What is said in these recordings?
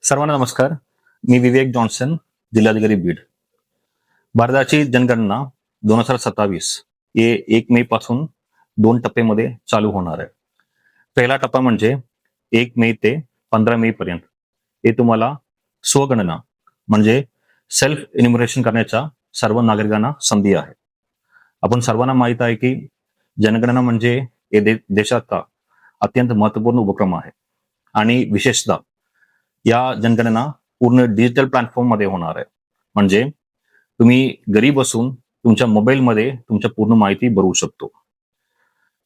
सर्वांना नमस्कार. मी विवेक जॉन्सन, जिल्हाधिकारी बीड. भारताची जनगणना 2027 हे 1 मे पासून 2 टप्प्यामध्ये चालू होणार आहे. पहिला टप्पा म्हणजे 1 मे ते 15 मे पर्यंत हे तुम्हाला स्वगणना म्हणजे सेल्फ इन्युमरेशन करण्याच्या सर्व नागरिकांना संधी आहे. आपण सर्वांना माहित आहे की जनगणना म्हणजे हे देशाचा अत्यंत महत्वपूर्ण उपक्रम आहे आणि विशेषतः या जनगणना पूर्ण डिजिटल प्लॅटफॉर्ममध्ये होणार आहे. म्हणजे तुम्ही घरी बसून तुमच्या मोबाईलमध्ये तुमच्या पूर्ण माहिती भरवू शकतो.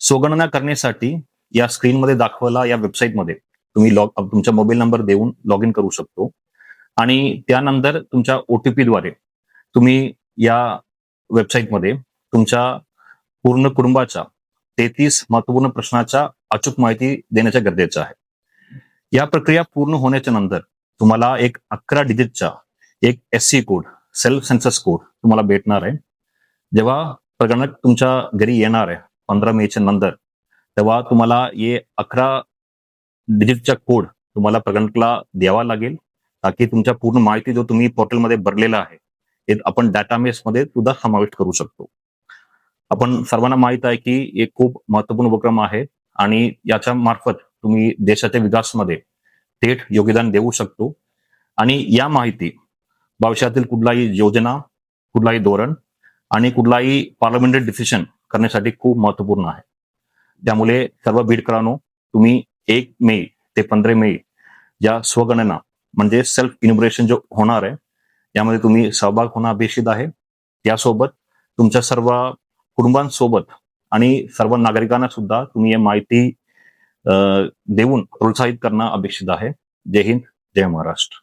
स्वगणना करण्यासाठी या स्क्रीनमध्ये दाखवला या वेबसाईटमध्ये तुम्ही तुमचा मोबाईल नंबर देऊन लॉग इन करू शकतो आणि त्यानंतर तुमच्या OTP द्वारे तुम्ही या वेबसाईटमध्ये तुमच्या पूर्ण कुटुंबाच्या 33 महत्वपूर्ण प्रश्नाच्या अचूक माहिती देण्याचं गरजेचं आहे. या प्रक्रिया पूर्ण होण्याच्या नंतर तुम्हाला एक 11 डिजिटचा एक SC code, self census code तुम्हाला भेटणार आहे. जेव्हा प्रगणक तुमच्या घरी येणार आहे 15 मेच्या नंतर, तेव्हा तुम्हाला हे 11 डिजिटचा कोड तुम्हाला प्रगणकला द्यावा लागेल, ताकी तुमच्या पूर्ण माहिती जो तुम्ही पोर्टलमध्ये भरलेला आहे हे आपण डाटाबेसमध्ये सुद्धा समाविष्ट करू शकतो. आपण सर्वांना माहित आहे की एक खूप महत्वपूर्ण उपक्रम आहे आणि याच्या मार्फत तुम्ही देशाच्या विकासामध्ये थेट योगदान देऊ शकतो आणि या माहिती भविष्यातील कुठलाही योजना, कुठलाही धोरण आणि कुठलाही पार्लमेंटरी डिसिजन करण्यासाठी खूप महत्वपूर्ण आहे. त्यामुळे सर्व बीडकरांनो, तुम्ही 1 मे ते 15 मे या स्वगणना म्हणजे सेल्फ इन्युमरेशन जो होणार आहे यामध्ये तुम्ही सहभाग होणं अपेक्षित आहे. त्यासोबत तुमच्या सर्व कुटुंबांसोबत आणि सर्व नागरिकांना सुद्धा तुम्ही ही माहिती देऊन प्रोत्साहित करणं अपेक्षित आहे. जय हिंद, जय महाराष्ट्र.